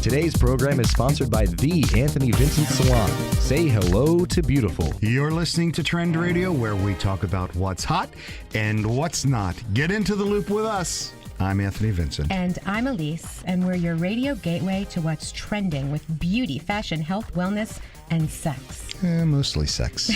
Today's program is sponsored by the Anthony Vincent Salon. Say hello to beautiful. You're listening to Trend Radio, where we talk about what's hot and what's not. Get into the loop with us. I'm Anthony Vincent. And I'm Elise, and we're your radio gateway to what's trending with beauty, fashion, health, wellness, and sex. Mostly sex.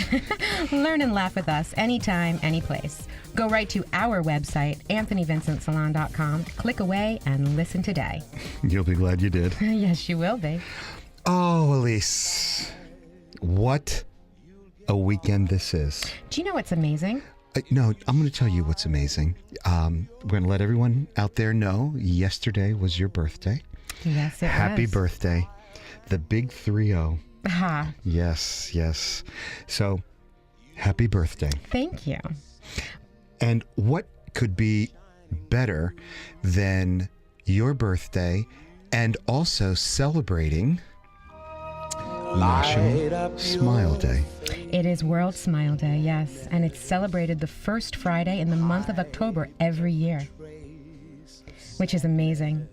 Learn and laugh with us anytime, anyplace. Go right to our website, anthonyvincentsalon.com. Click away and listen today. You'll be glad you did. Yes, you will be. Oh, Elise, what a weekend this is. Do you know what's amazing? No, I'm going to tell you what's amazing. We're going to let everyone out there know yesterday was your birthday. Yes, it Happy was. birthday. The big 3-0. Ha. Yes, yes. So, happy birthday. Thank you. And what could be better than your birthday and also celebrating National Smile Day? It is World Smile Day, yes, and it's celebrated the first Friday in the month of October every year, which is amazing.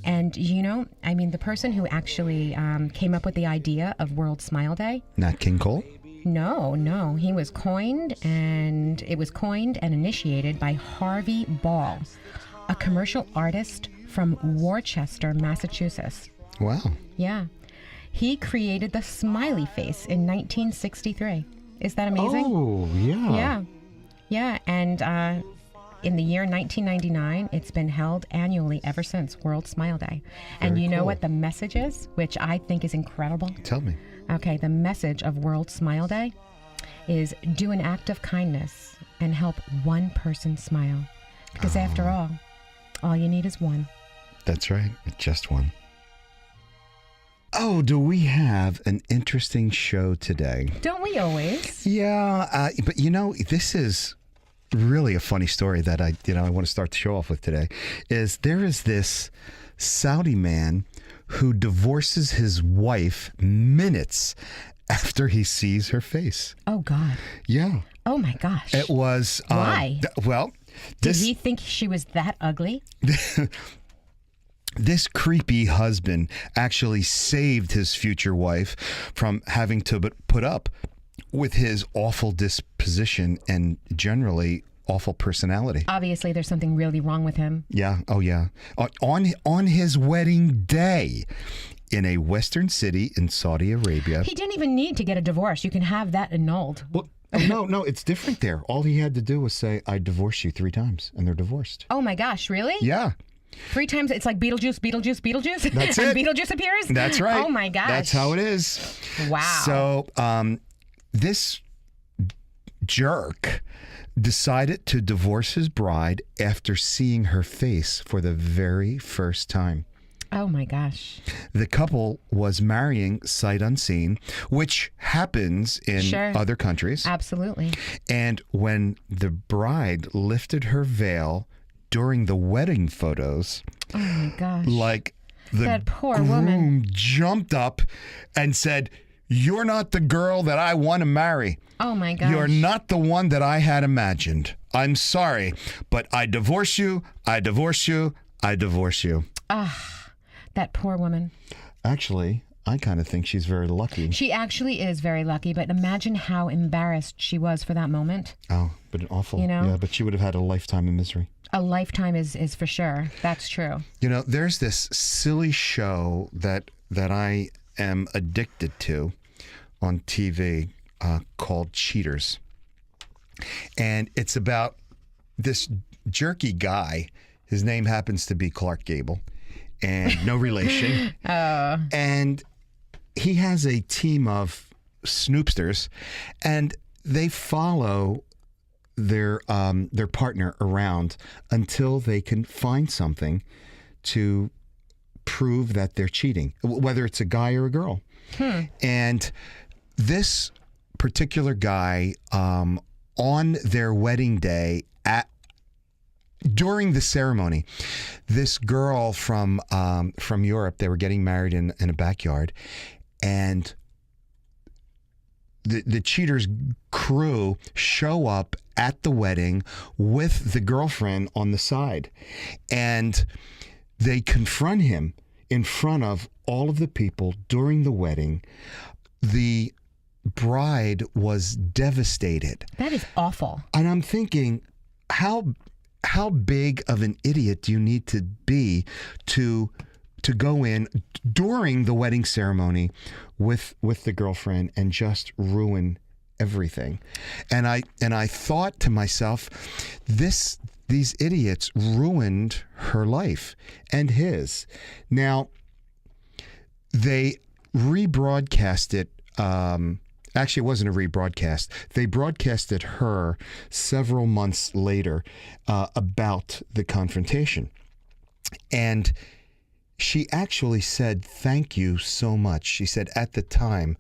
And, you know, I mean, the person who actually came up with the idea of World Smile Day, Nat King Cole? No, he was coined and initiated by Harvey Ball, a commercial artist from Worcester, Massachusetts. Wow. Yeah. He created the smiley face in 1963. Is that amazing? Oh, yeah. Yeah. And in the year 1999, it's been held annually ever since, World Smile Day. And Very you know cool. what the message is, which I think is incredible? Tell me. Okay, the message of World Smile Day is do an act of kindness and help one person smile. Because after all you need is one. That's right. Just one. Oh, do we have an interesting show today? Don't we always? Yeah, but you know, this is really a funny story that I want to start the show off with today. There is this Saudi man who divorces his wife minutes after he sees her face. Oh, God. Yeah. Oh, my gosh. It was... Why? This... Did he think she was that ugly? This creepy husband actually saved his future wife from having to put up with his awful disposition and generally awful personality. Obviously, there's something really wrong with him. Yeah. Oh, yeah. On his wedding day in a Western city in Saudi Arabia. He didn't even need to get a divorce. You can have that annulled. Well, no, it's different there. All he had to do was say, I divorce you 3 times, and they're divorced. Oh, my gosh. Really? Yeah. 3 times? It's like Beetlejuice. That's and it. Beetlejuice appears? That's right. Oh, my gosh. That's how it is. Wow. So this jerk decided to divorce his bride after seeing her face for the very first time. Oh, my gosh. The couple was marrying sight unseen, which happens in other countries. Absolutely. And when the bride lifted her veil during the wedding photos, oh my gosh, like that poor groom woman jumped up and said, "You're not the girl that I want to marry. Oh my gosh. You're not the one that I had imagined. I'm sorry, but I divorce you, I divorce you, I divorce you." That poor woman. Actually, I kind of think she's very lucky. She actually is very lucky, but imagine how embarrassed she was for that moment. Oh, but an awful. You know? Yeah, but she would have had a lifetime of misery. A lifetime is for sure. That's true. You know, there's this silly show that I am addicted to on TV called Cheaters. And it's about this jerky guy. His name happens to be Clark Gable, and no relation. And he has a team of snoopsters, and they follow their partner around until they can find something to prove that they're cheating, whether it's a guy or a girl. And this particular guy, on their wedding day, during the ceremony, this girl from Europe, they were getting married in a backyard, and the Cheaters crew show up at the wedding with the girlfriend on the side, and they confront him in front of all of the people during the wedding. The bride was devastated. That is awful. And I'm thinking, how big of an idiot do you need to be to go in during the wedding ceremony with the girlfriend and just ruin everything? And I thought to myself, these idiots ruined her life and his. Now, they rebroadcast it. Actually, it wasn't a rebroadcast. They broadcasted her several months later about the confrontation. And she actually said, "Thank you so much." She said, "At the time,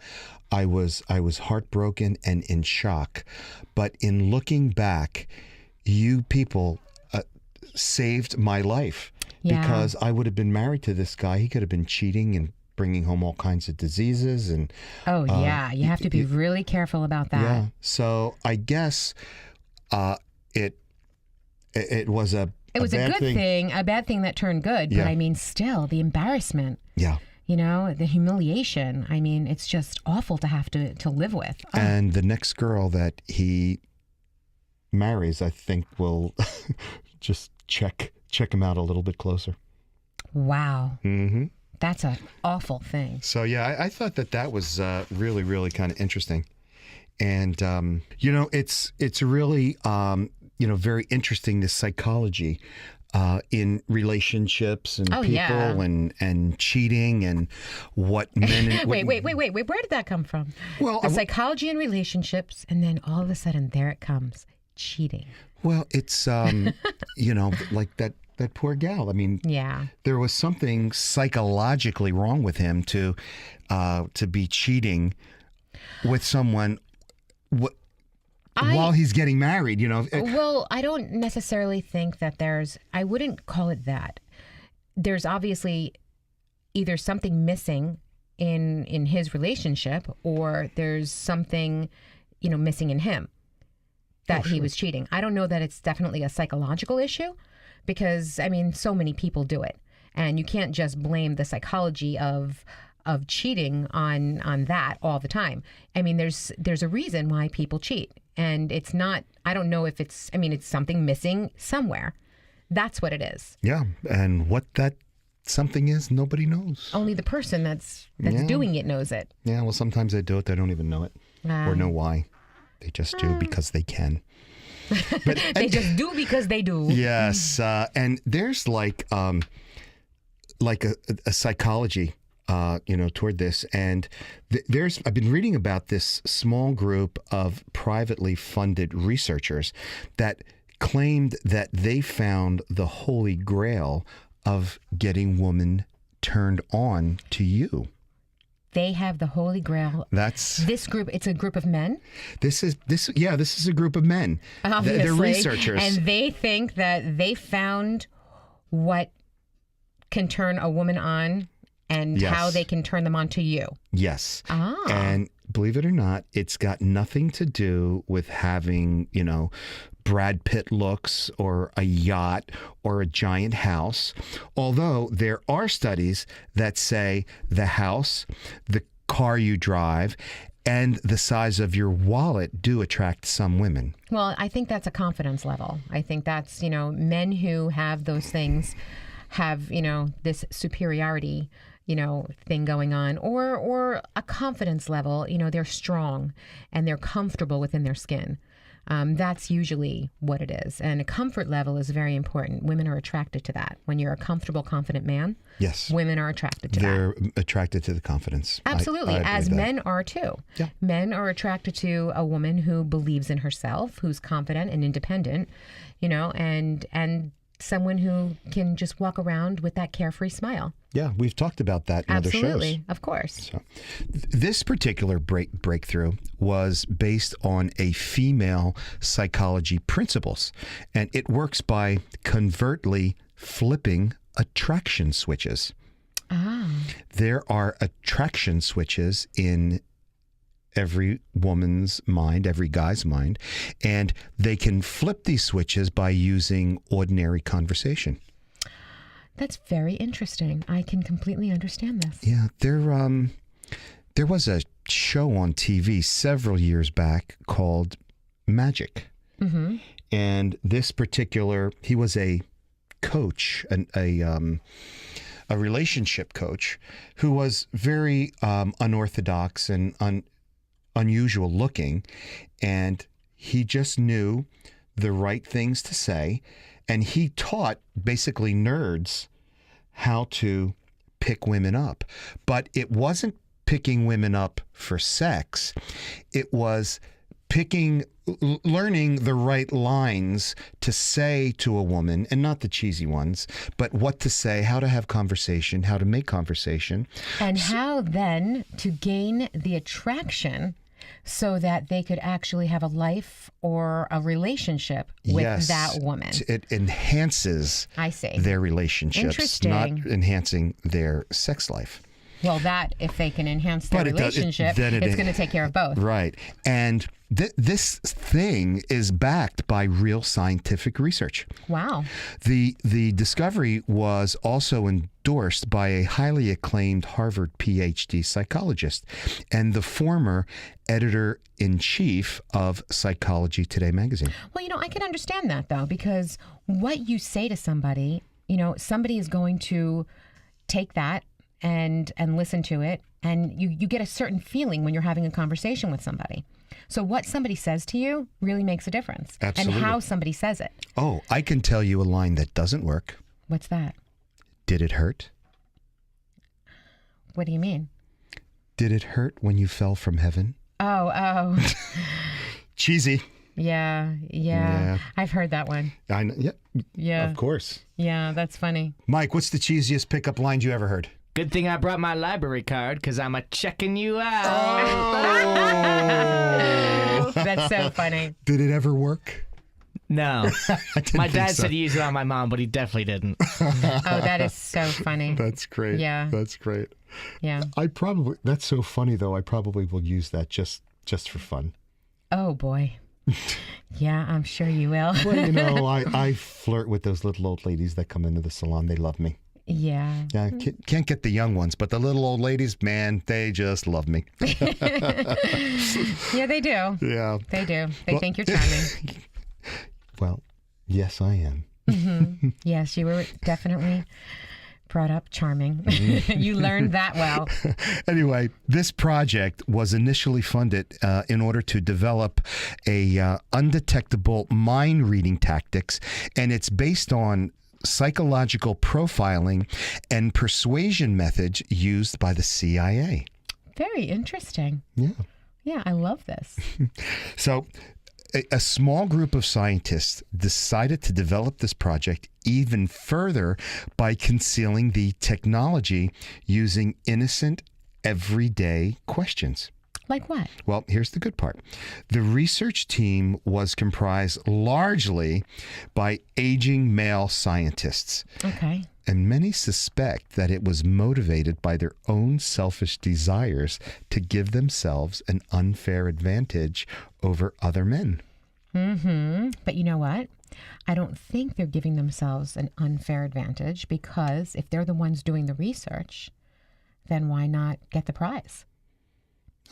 I was heartbroken and in shock. But in looking back, you people saved my life." Yeah. Because I would have been married to this guy. He could have been cheating and bringing home all kinds of diseases. And yeah, you have to be really careful about that. yeah. So I guess it was a good thing, a bad thing that turned good. But Yeah. I mean, still, the embarrassment, Yeah. the humiliation. I mean, it's just awful to have to live with. Oh. And the next girl that he marries, I think, will just check him out a little bit closer. Wow. Mm-hmm. That's an awful thing. So yeah, I thought that was really, really kind of interesting, and it's really very interesting, this psychology in relationships and people yeah. and cheating and what men. And, Wait. Where did that come from? Well, the psychology in relationships, and then all of a sudden, there it comes, cheating. Well, it's like that poor gal. I mean, Yeah. there was something psychologically wrong with him to be cheating with someone while he's getting married. Well, I don't necessarily think that I wouldn't call it that. There's obviously either something missing in his relationship, or there's something, missing in him that he was cheating. I don't know that it's definitely a psychological issue, because I mean, so many people do it, and you can't just blame the psychology of cheating on that all the time. I mean, there's a reason why people cheat, and it's not. I don't know if it's. I mean, it's something missing somewhere. That's what it is. Yeah, and what that something is, nobody knows. Only the person that's Yeah. doing it knows it. Yeah, well, sometimes they do it. They don't even know it or know why. They just do because they can. But They just do because they do. yes, and there's like a psychology, toward this, and I've been reading about this small group of privately funded researchers that claimed that they found the holy grail of getting women turned on to you. They have the holy grail. That's This group, it's a group of men. this is a group of men. Obviously. They're researchers. And they think that they found what can turn a woman on and Yes. how they can turn them on to you. Yes. Ah. And believe it or not, it's got nothing to do with having, Brad Pitt looks or a yacht or a giant house. Although there are studies that say the house, the car you drive, and the size of your wallet do attract some women. Well, I think that's a confidence level. I think that's, men who have those things have, this superiority, thing going on, or a confidence level, they're strong and they're comfortable within their skin. That's usually what it is. And a comfort level is very important. Women are attracted to that. When you're a comfortable, confident man, Yes. women are attracted to that. They're attracted to the confidence. Absolutely, I as believe that. men are too. Yeah. Men are attracted to a woman who believes in herself, who's confident and independent, and someone who can just walk around with that carefree smile. Yeah, we've talked about that in other shows. Absolutely, of course. So, this particular breakthrough was based on a female psychology principles, and it works by covertly flipping attraction switches. Ah, There are attraction switches in every woman's mind, every guy's mind, and they can flip these switches by using ordinary conversation. That's very interesting. I can completely understand this. Yeah, there was a show on TV several years back called Magic. Mm-hmm. And this particular, he was a coach, a relationship coach who was very unorthodox and unusual looking. And he just knew the right things to say. And he taught basically nerds how to pick women up. But it wasn't picking women up for sex. It was learning the right lines to say to a woman, and not the cheesy ones, but what to say, how to have conversation, how to make conversation. And how then to gain the attraction so that they could actually have a life or a relationship with Yes, that woman. It enhances I see. their relationships, Interesting. not enhancing their sex life. Well, that, if they can enhance their But relationship, it's going to take care of both. Right. And this thing is backed by real scientific research. Wow. The discovery was also endorsed by a highly acclaimed Harvard PhD psychologist and the former editor-in-chief of Psychology Today magazine. Well, I can understand that, though, because what you say to somebody, somebody is going to take that and listen to it, and you get a certain feeling when you're having a conversation with somebody. So what somebody says to you really makes a difference. Absolutely. And how somebody says it. Oh, I can tell you a line that doesn't work. What's that? Did it hurt? What do you mean? Did it hurt when you fell from heaven? Oh. Cheesy. Yeah. I've heard that one. I know. Yeah. Yeah. Of course. Yeah, that's funny. Mike, what's the cheesiest pickup line you ever heard? Good thing I brought my library card, because I'm checking you out. Oh. That's so funny. Did it ever work? No. I didn't My think dad so. said he used it on my mom, but he definitely didn't. Oh, that is so funny. That's great. Yeah. That's great. Yeah. That's so funny though. I probably will use that just for fun. Oh, boy. Yeah, I'm sure you will. Well, I flirt with those little old ladies that come into the salon. They love me. Yeah. Yeah, can't get the young ones, but the little old ladies, man, they just love me. Yeah, they do. Yeah. They do. They Well- think you're charming. Well, yes, I am. Yes, you were definitely brought up charming. You learned that well. Anyway, this project was initially funded in order to develop a undetectable mind reading tactics, and it's based on psychological profiling and persuasion methods used by the CIA. Very interesting. Yeah. Yeah, I love this. So a small group of scientists decided to develop this project even further by concealing the technology using innocent, everyday questions. Like what? Well, here's the good part. The research team was comprised largely by aging male scientists, Okay. and many suspect that it was motivated by their own selfish desires to give themselves an unfair advantage over other men. Mm-hmm. But you know what? I don't think they're giving themselves an unfair advantage, because if they're the ones doing the research, then why not get the prize?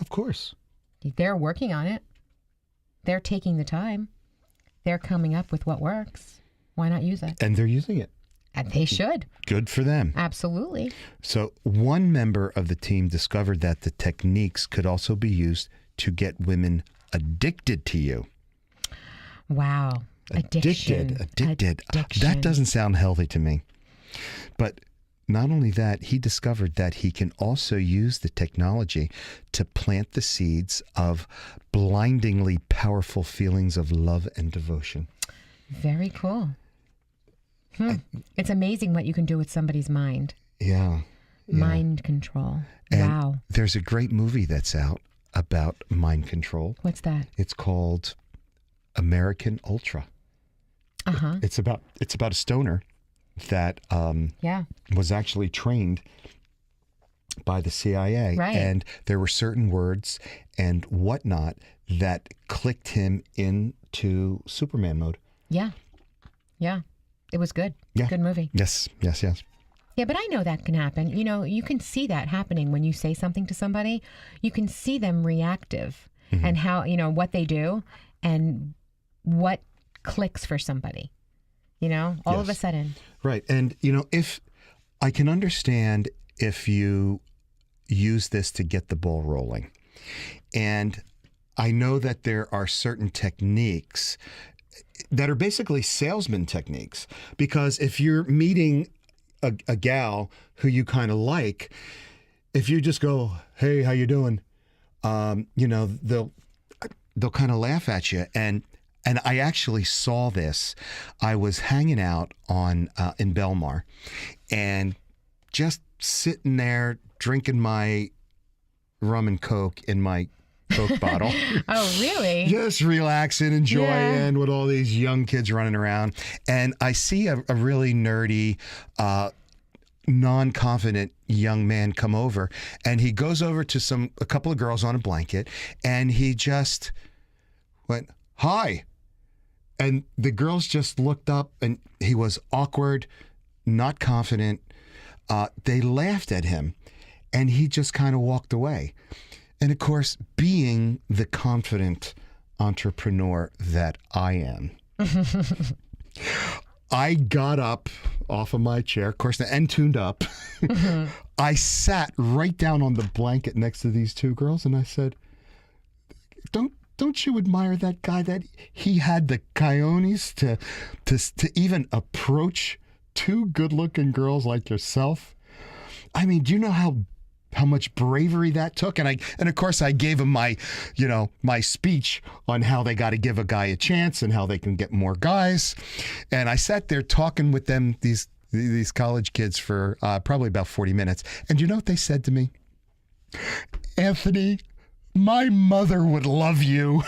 Of course. They're working on it. They're taking the time. They're coming up with what works. Why not use it? And they're using it. And they should. Good for them. Absolutely. So one member of the team discovered that the techniques could also be used to get women addicted to you. Wow. Addiction. Addicted. That doesn't sound healthy to me. But not only that, he discovered that he can also use the technology to plant the seeds of blindingly powerful feelings of love and devotion. Very cool. It's amazing what you can do with somebody's mind. Yeah. Mind control. And Wow. there's a great movie that's out about mind control. What's that? It's called American Ultra. Uh-huh. It's about a stoner that Yeah. was actually trained by the CIA. Right. And there were certain words and whatnot that clicked him into Superman mode. Yeah. Yeah. it was good. Yeah. Good movie. Yes. Yeah, but I know that can happen. You know, you can see that happening when you say something to somebody. You can see them reactive and how, you know, what they do and what clicks for somebody, you know, all of a Yes. sudden. Right. And, you know, if I can understand if you use this to get the ball rolling. And I know that there are certain techniques that are basically salesman techniques, because if you're meeting a gal who you kind of like, if you just go, "Hey, how you doing?" You know, they'll kind of laugh at you. And I actually saw this. I was hanging out in Belmar, and just sitting there drinking my rum and Coke in my Coke bottle. Oh, really? Just relaxing, enjoying with all these young kids running around. And I see a really nerdy, non-confident young man come over, and he goes over to a couple of girls on a blanket, and he just went, "Hi." And the girls just looked up, and he was awkward, not confident. They laughed at him, and he just kind of walked away. And of course, being the confident entrepreneur that I am, I got up off of my chair, of course, and tuned up. I sat right down on the blanket next to these two girls, and I said, Don't you admire that guy, that he had the cojones to even approach two good-looking girls like yourself? I mean, do you know how much bravery that took? And of course I gave him my speech on how they got to give a guy a chance and how they can get more guys. And I sat there talking with them, these college kids, for probably about 40 minutes. And you know what they said to me? "Anthony, my mother would love you."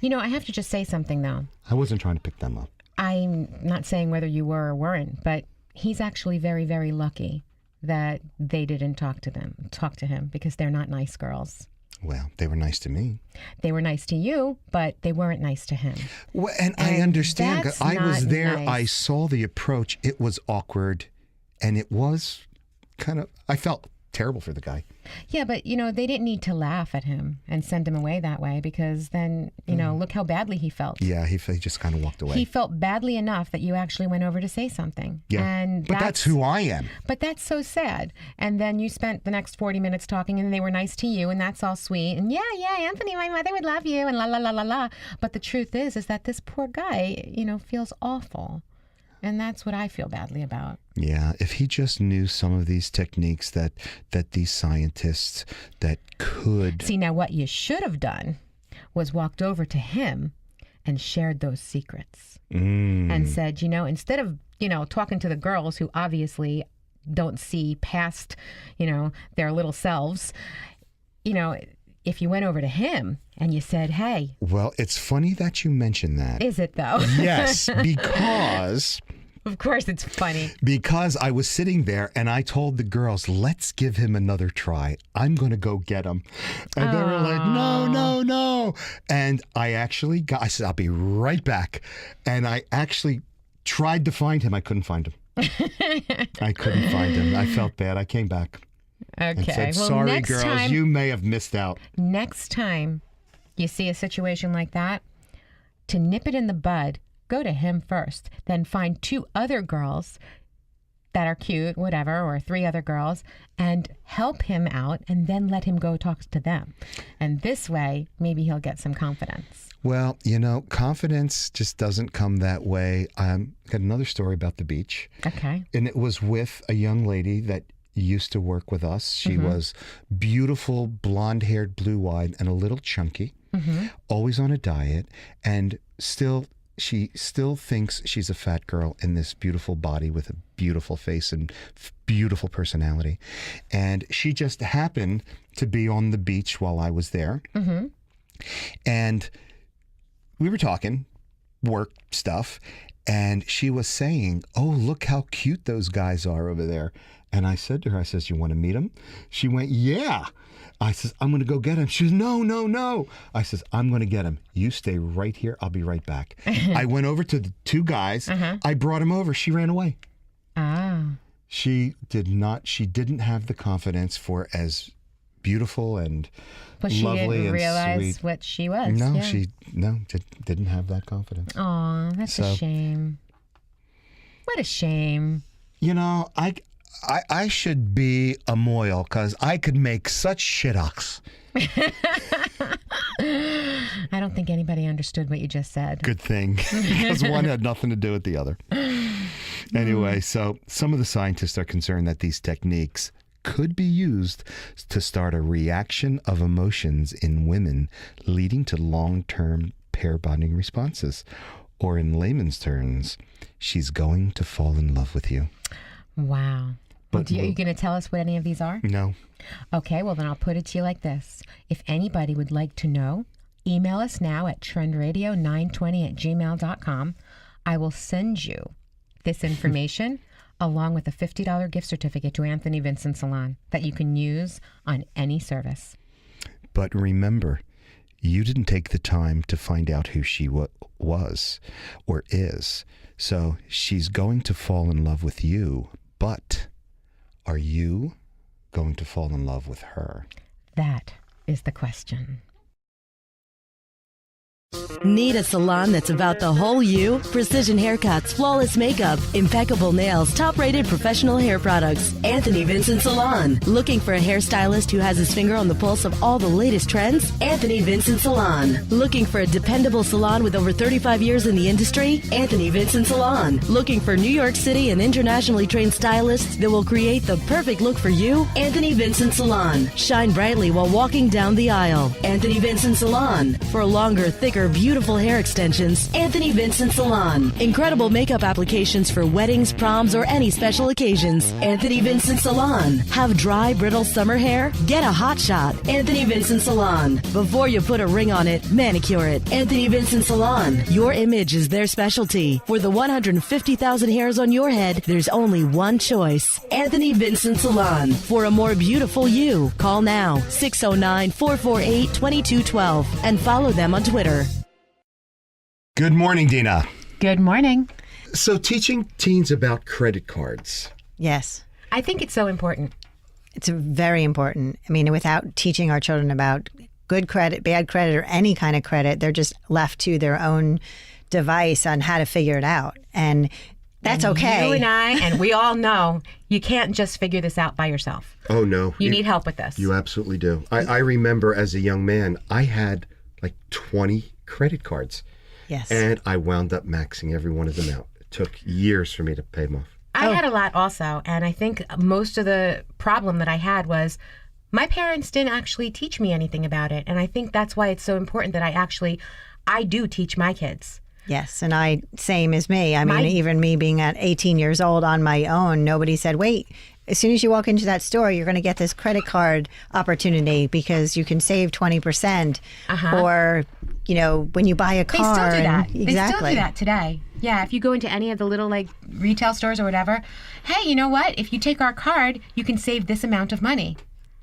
You know, I have to just say something, though. I wasn't trying to pick them up. I'm not saying whether you were or weren't, but he's actually very, very lucky that they didn't talk to him, because they're not nice girls. Well, they were nice to me. They were nice to you, but they weren't nice to him. Well, and I understand. that's I was not there. nice. I saw the approach. It was awkward, and it was I felt terrible for the guy. Yeah, but, you know, they didn't need to laugh at him and send him away that way, because then, you know, look how badly he felt. Yeah, he just kind of walked away. He felt badly enough that you actually went over to say something. Yeah, And but that's who I am. But that's so sad. And then you spent the next 40 minutes talking, and they were nice to you, and that's all sweet. And yeah, Anthony, my mother would love you, and la la la la la. But the truth is that this poor guy, you know, feels awful. And that's what I feel badly about. Yeah, if he just knew some of these techniques that these scientists that could... See, now what you should have done was walked over to him and shared those secrets and said, you know, instead of, you know, talking to the girls who obviously don't see past, you know, their little selves, you know, if you went over to him and you said, "Hey." Well, it's funny that you mentioned that. Is it, though? Yes, because... Of course it's funny. Because I was sitting there and I told the girls, "Let's give him another try. I'm going to go get him." And they were like, no. And I said, "I'll be right back." And I actually tried to find him. I couldn't find him. I couldn't find him. I felt bad. I came back and Okay. said, Well, "Sorry, next girls, time, you may have missed out." next time you see a situation like that, to nip it in the bud, go to him first, then find two other girls that are cute, whatever, or three other girls, and help him out, and then let him go talk to them. And this way, maybe he'll get some confidence. Well, you know, confidence just doesn't come that way. I got another story about the beach. Okay. And it was with a young lady that used to work with us. She was beautiful, blonde-haired, blue-eyed, and a little chunky, always on a diet, and she still thinks she's a fat girl in this beautiful body with a beautiful face and beautiful personality. And she just happened to be on the beach while I was there. And we were talking work stuff. And she was saying, "Oh, look how cute those guys are over there." And I said to her, I says, "You want to meet them?" She went, "Yeah." I says, "I'm going to go get him." She says, "No, no, no." I says, "I'm going to get him. You stay right here. I'll be right back." I went over to the two guys. I brought him over. She ran away. Ah. She didn't have the confidence for as beautiful and But she lovely didn't and realize sweet. what she was. No, yeah. she didn't have that confidence. Aw, that's a So- shame. What a shame. You know, I should be a moil because I could make such shitocks. I don't think anybody understood what you just said. Good thing, because one had nothing to do with the other. Anyway, so some of the scientists are concerned that these techniques could be used to start a reaction of emotions in women, leading to long-term pair bonding responses. Or in layman's terms, she's going to fall in love with you. Wow. But Are you going to tell us what any of these are? No. Okay, well, then I'll put it to you like this. If anybody would like to know, email us now at trendradio920@gmail.com. I will send you this information along with a $50 gift certificate to Anthony Vincent Salon that you can use on any service. But remember, you didn't take the time to find out who she was or is. So she's going to fall in love with you, but are you going to fall in love with her? That is the question. Need a salon that's about the whole you? Precision haircuts, flawless makeup, impeccable nails, top-rated professional hair products. Anthony Vincent Salon. Looking for a hairstylist who has his finger on the pulse of all the latest trends? Anthony Vincent Salon. Looking for a dependable salon with over 35 years in the industry? Anthony Vincent Salon. Looking for New York City and internationally trained stylists that will create the perfect look for you? Anthony Vincent Salon. Shine brightly while walking down the aisle. Anthony Vincent Salon. For longer, thicker, beautiful hair extensions, Anthony Vincent Salon. Incredible makeup applications for weddings, proms, or any special occasions. Anthony Vincent Salon. Have dry, brittle summer hair? Get a hot shot. Anthony Vincent Salon. Before you put a ring on it, manicure it. Anthony Vincent Salon. Your image is their specialty. For the 150,000 hairs on your head, there's only one choice. Anthony Vincent Salon. For a more beautiful you, call now 609-448-2212 and follow them on Twitter. Good morning, Dina. Good morning. So teaching teens about credit cards. Yes. I think it's so important. It's very important. I mean, without teaching our children about good credit, bad credit, or any kind of credit, they're just left to their own device on how to figure it out. And that's okay. You and I, and we all know, you can't just figure this out by yourself. Oh, no. You need help with this. You absolutely do. I remember as a young man, I had like 20 credit cards. Yes. And I wound up maxing every one of them out. It took years for me to pay them off. I had a lot also, and I think most of the problem that I had was my parents didn't actually teach me anything about it, and I think that's why it's so important that I do teach my kids. Yes, and same as me. I mean, even me being at 18 years old on my own, nobody said, wait, as soon as you walk into that store, you're going to get this credit card opportunity because you can save 20%. Or, when you buy a car. They still do that. Exactly. They still do that today. Yeah, if you go into any of the little retail stores or whatever, hey, you know what? If you take our card, you can save this amount of money.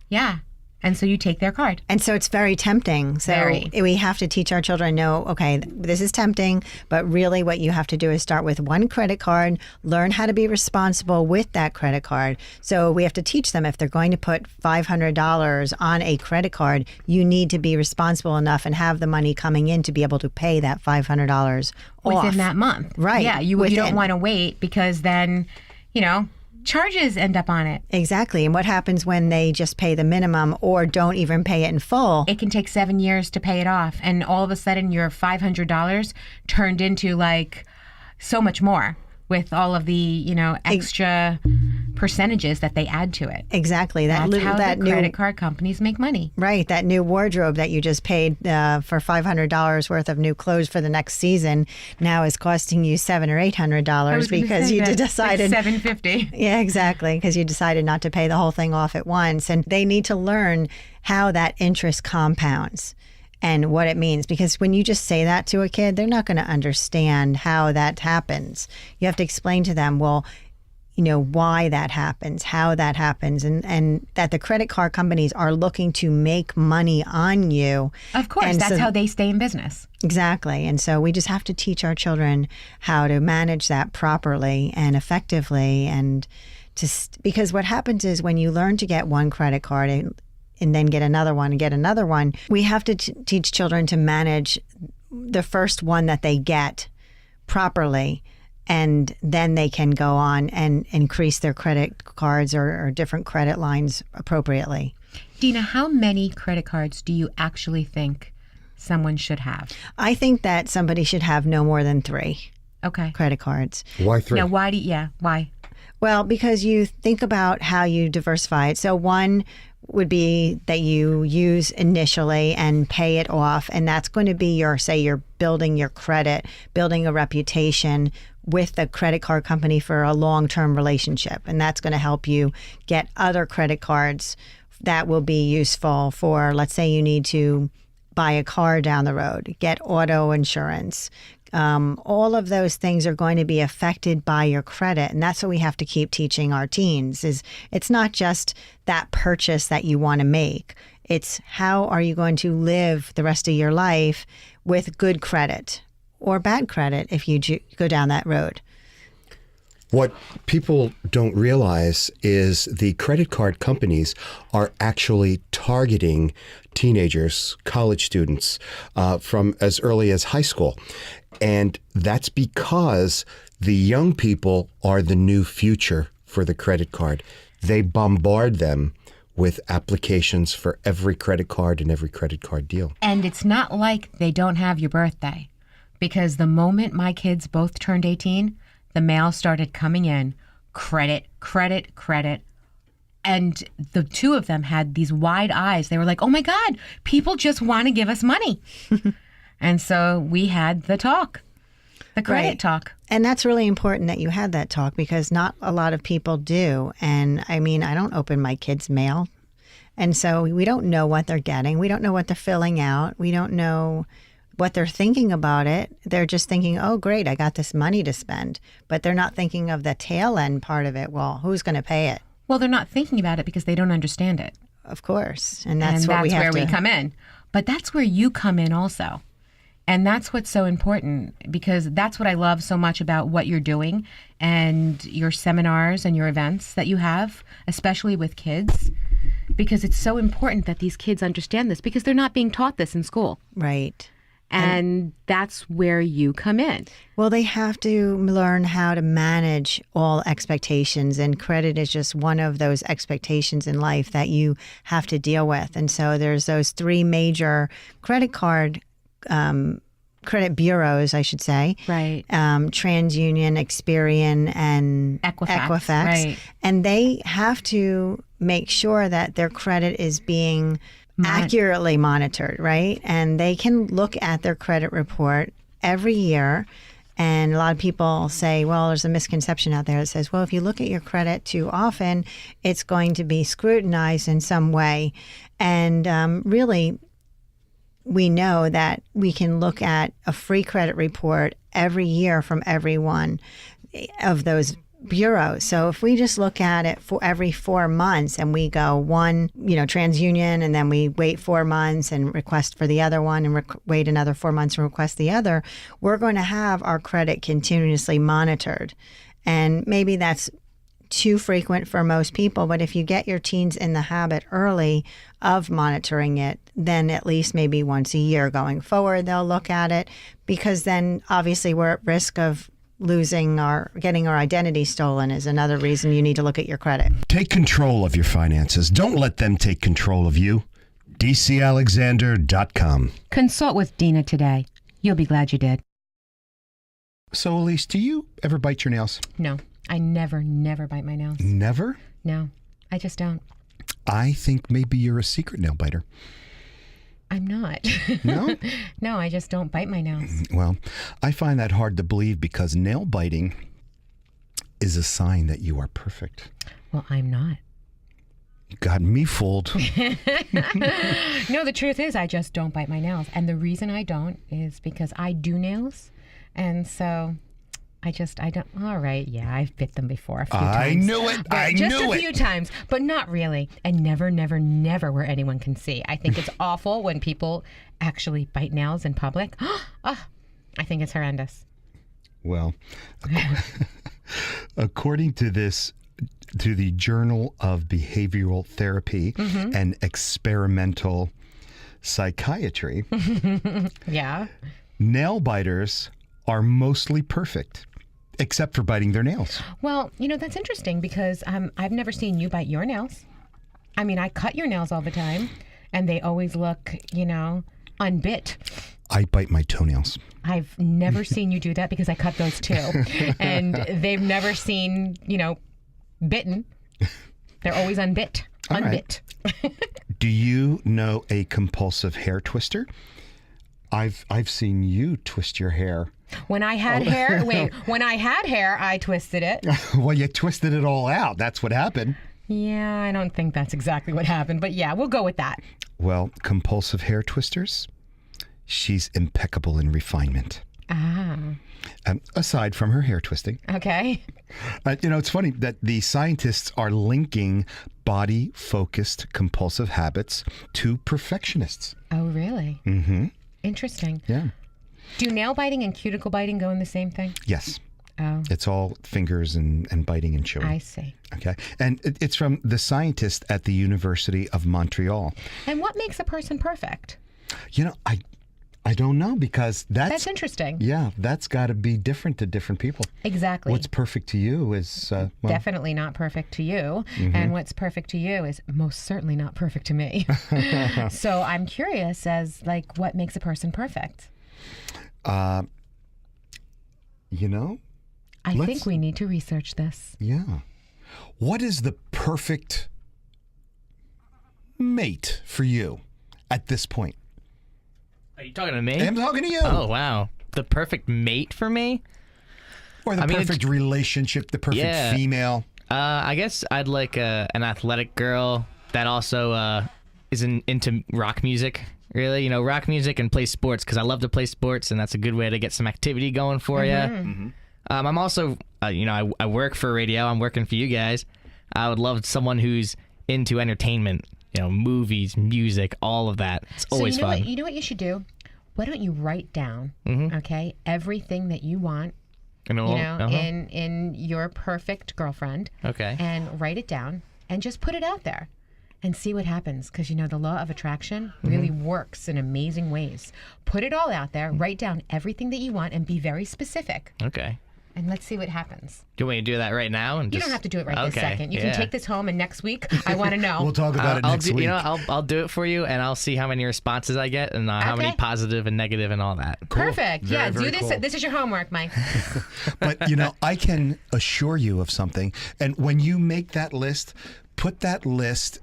Yeah. And so you take their card. And so it's very tempting. So we have to teach our children, okay, this is tempting, but really what you have to do is start with one credit card, learn how to be responsible with that credit card. So we have to teach them if they're going to put $500 on a credit card, you need to be responsible enough and have the money coming in to be able to pay that $500 off. Within that month. Right. Yeah, you don't want to wait because then, charges end up on it. Exactly. And what happens when they just pay the minimum or don't even pay it in full? It can take 7 years to pay it off. And all of a sudden your $500 turned into so much more with all of the, extra percentages that they add to it. Exactly. That's how the credit card companies make money. Right. That new wardrobe that you just paid for $500 worth of new clothes for the next season now is costing you $700 or $800 because you decided $750. Yeah, exactly. Because you decided not to pay the whole thing off at once. And they need to learn how that interest compounds. and what it means. Because when you just say that to a kid, they're not going to understand how that happens. You have to explain to them, well, why that happens, how that happens, and that the credit card companies are looking to make money on you. Of course, And that's so- how they stay in business. Exactly. And so we just have to teach our children how to manage that properly and effectively. And because what happens is when you learn to get one credit card and then get another one and get another one, we have to teach children to manage the first one that they get properly. And then they can go on and increase their credit cards or different credit lines appropriately. Dina, how many credit cards do you actually think someone should have? I think that somebody should have no more than 3 Okay. credit cards. Why 3? Now, why? Well, because you think about how you diversify it. So one would be that you use initially and pay it off. And that's going to be you're building your credit, building a reputation with the credit card company for a long-term relationship. And that's going to help you get other credit cards that will be useful for, let's say you need to buy a car down the road, get auto insurance. All of those things are going to be affected by your credit. And that's what we have to keep teaching our teens is it's not just that purchase that you want to make. It's how are you going to live the rest of your life with good credit or bad credit if you go down that road. What people don't realize is the credit card companies are actually targeting teenagers, college students from as early as high school. And that's because the young people are the new future for the credit card. They bombard them with applications for every credit card and every credit card deal. And it's not like they don't have your birthday, because the moment my kids both turned 18, the mail started coming in, credit. And the two of them had these wide eyes. They were like, oh my God, people just want to give us money. And so we had the talk, the credit Right. talk. And that's really important that you had that talk because not a lot of people do. And I mean, I don't open my kids' mail. And so we don't know what they're getting. We don't know what they're filling out. We don't know what they're thinking about it. They're just thinking, oh, great, I got this money to spend. But they're not thinking of the tail end part of it. Well, who's going to pay it? Well, they're not thinking about it because they don't understand it. Of course. And that's what that's we have where to... we come in. But that's where you come in also. And that's what's so important, because that's what I love so much about what you're doing and your seminars and your events that you have, especially with kids, because it's so important that these kids understand this because they're not being taught this in school. Right. And that's where you come in. Well, they have to learn how to manage all expectations, and credit is just one of those expectations in life that you have to deal with. And so there's those 3 major credit bureaus, I should say. Right. TransUnion, Experian, and Equifax, right. And they have to make sure that their credit is being accurately monitored, right? And they can look at their credit report every year. And a lot of people say, well, there's a misconception out there that says, well, if you look at your credit too often, it's going to be scrutinized in some way. And really, we know that we can look at a free credit report every year from every one of those bureaus. So if we just look at it for every 4 months and we go one, TransUnion, and then we wait 4 months and request for the other one and wait another 4 months and request the other, we're going to have our credit continuously monitored. And maybe that's too frequent for most people, but if you get your teens in the habit early of monitoring it, then at least maybe once a year going forward, they'll look at it, because then obviously we're at risk of getting our identity stolen is another reason you need to look at your credit. Take control of your finances. Don't let them take control of you. DCAlexander.com. Consult with Dina today. You'll be glad you did. So, Elise, do you ever bite your nails? No, I never bite my nails. Never? No, I just don't. I think maybe you're a secret nail biter. I'm not. No? No, I just don't bite my nails. Well, I find that hard to believe because nail biting is a sign that you are perfect. Well, I'm not. Got me fooled. No, the truth is I just don't bite my nails. And the reason I don't is because I do nails. And so I don't. All right. Yeah, I've bit them before a few times. I knew it. But I just knew a it. few times, but not really. And never, never, never where anyone can see. I think it's awful when people actually bite nails in public. I think it's horrendous. Well, according to the Journal of Behavioral Therapy and Experimental Psychiatry, Yeah. nail biters are mostly perfect, except for biting their nails. Well, that's interesting because I've never seen you bite your nails. I mean, I cut your nails all the time, and they always look, unbit. I bite my toenails. I've never seen you do that because I cut those too. And they've never seen, bitten. They're always unbit. All right. Do you know a compulsive hair twister? I've seen you twist your hair. When I had hair, when I had hair, I twisted it. Well, you twisted it all out. That's what happened. Yeah, I don't think that's exactly what happened, but yeah, we'll go with that. Well, compulsive hair twisters, she's impeccable in refinement. Ah, Aside from her hair twisting. okay. It's funny that the scientists are linking body-focused compulsive habits to perfectionists. Oh, really? Mm-hmm. Interesting. Yeah. Do nail biting and cuticle biting go in the same thing? Yes. Oh, It's all fingers and biting and chewing. I see. Okay. And it's from the scientist at the University of Montreal. And what makes a person perfect? I don't know, because That's interesting. yeah, that's got to be different to different people. Exactly. What's perfect to you is Definitely not perfect to you. And what's perfect to you is most certainly not perfect to me. So I'm curious as what makes a person perfect? I think we need to research this. yeah. What is the perfect mate for you at this point? Are you talking to me? I'm talking to you. Oh, wow. The perfect mate for me? Or the perfect relationship, the perfect Yeah. female. I guess I'd like an athletic girl that also is into rock music. Really, rock music and play sports, because I love to play sports, and that's a good way to get some activity going for you. I'm also, I work for radio. I'm working for you guys. I would love someone who's into entertainment, movies, music, all of that. It's always fun. You know what you should do? Why don't you write down, okay, everything that you want, in your perfect girlfriend. Okay. And write it down and just put it out there and see what happens. Because, the law of attraction really works in amazing ways. Put it all out there, write down everything that you want, and be very specific. Okay. And let's see what happens. Do you want me to do that right now? And You don't have to do it right this second. You yeah. can take this home, and next week, I want to know. We'll talk about it next week. I'll do it for you, and I'll see how many responses I get, and how many Okay. positive and negative and all that. Perfect. Very, Yeah, very do this. cool. This is your homework, Mike. But, I can assure you of something. And when you make that list, put that list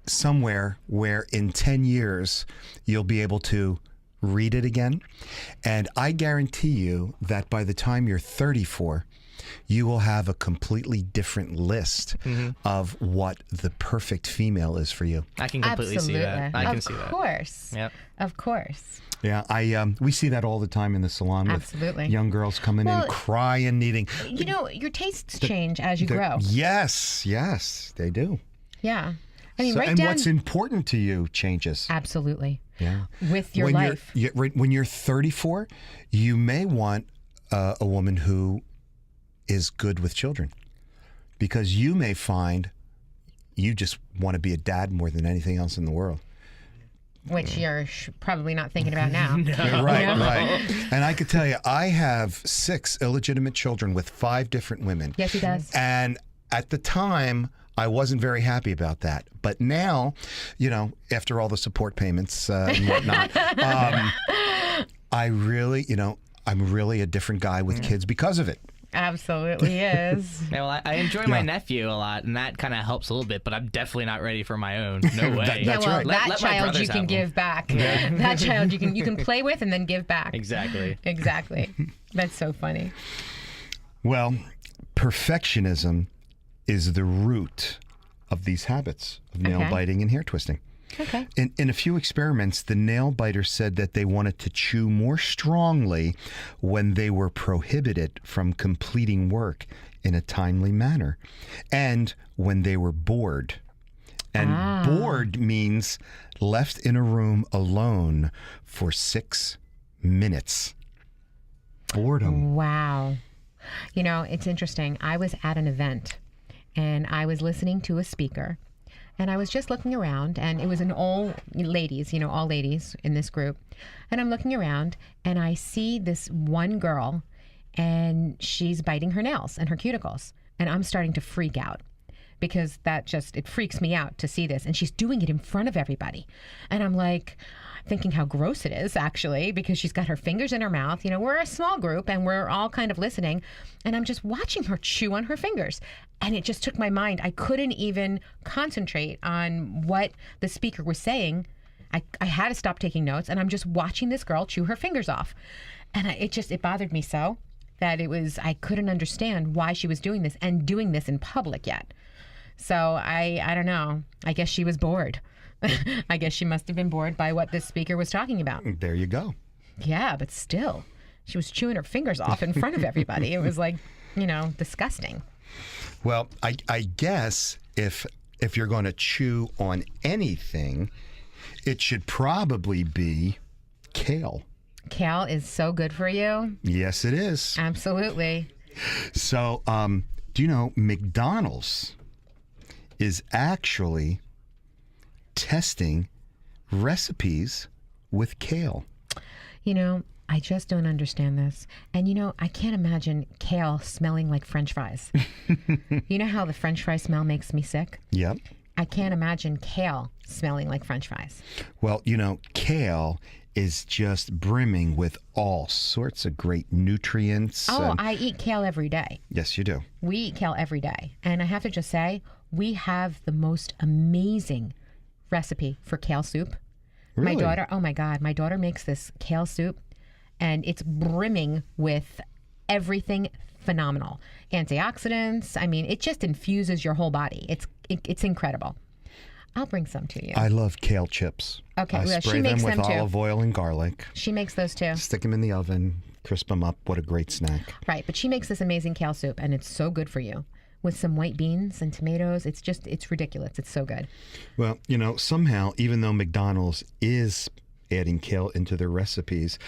somewhere where in 10 years you'll be able to read it again. And I guarantee you that by the time you're 34, you will have a completely different list of what the perfect female is for you. I can completely see that. I can see that. Of course. Yep. Of course. Yeah, we see that all the time in the salon with Absolutely. young girls coming in crying, needing. Your tastes change as you grow. Yes, they do. Yeah. I mean, So- write and down. what's important to you changes. Absolutely. Yeah. With your life. When you're 34, you may want a woman who is good with children, because you may find you just want to be a dad more than anything else in the world. Which you're probably not thinking about now. Right. And I could tell you, I have 6 illegitimate children with 5 different women. Yes, he does. And at the time, I wasn't very happy about that. But now, after all the support payments and whatnot, I really, I'm really a different guy with kids because of it. Absolutely is. Yeah, well, I enjoy my nephew a lot, and that kind of helps a little bit, but I'm definitely not ready for my own. No way. That's right. That Let my child brothers you can have them. give back. That child you can play with and then give back. Exactly. Exactly. That's so funny. Well, perfectionism is the root of these habits of nail Okay. biting and hair twisting. Okay. In a few experiments, the nail biter said that they wanted to chew more strongly when they were prohibited from completing work in a timely manner and when they were bored. And bored means left in a room alone for 6 minutes. Boredom. Wow. You know, it's interesting. I was at an event and I was listening to a speaker and I was just looking around and it was an all ladies, all ladies in this group. And I'm looking around and I see this one girl and she's biting her nails and her cuticles. And I'm starting to freak out because it freaks me out to see this. And she's doing it in front of everybody. And I'm like, thinking how gross it is, actually, because she's got her fingers in her mouth. We're a small group and we're all kind of listening. And I'm just watching her chew on her fingers. And it just took my mind. I couldn't even concentrate on what the speaker was saying. I had to stop taking notes. And I'm just watching this girl chew her fingers off. And it bothered me so that I couldn't understand why she was doing this and doing this in public yet. So I don't know. I guess she was bored. I guess she must have been bored by what this speaker was talking about. There you go. Yeah, but still, she was chewing her fingers off in front of everybody. It was like, disgusting. Well, I guess if you're going to chew on anything, it should probably be kale. Kale is so good for you. Yes, it is. Absolutely. So, do you know McDonald's is actually testing recipes with kale? I just don't understand this. And I can't imagine kale smelling like French fries. You know how the French fry smell makes me sick? Yep. I can't imagine kale smelling like French fries. Well, kale is just brimming with all sorts of great nutrients. Oh, I eat kale every day. Yes, you do. We eat kale every day. And I have to just say, we have the most amazing recipe for kale soup. Really? My daughter, oh my God, my daughter makes this kale soup and it's brimming with everything phenomenal. Antioxidants. I mean, it just infuses your whole body. It's incredible. I'll bring some to you. I love kale chips. Okay, I well, spray she makes them with them too. olive oil and garlic. She makes those too. Stick them in the oven, crisp them up. What a great snack. Right, but she makes this amazing kale soup and it's so good for you. With some white beans and tomatoes. It's ridiculous. It's so good. Well, somehow, even though McDonald's is adding kale into their recipes,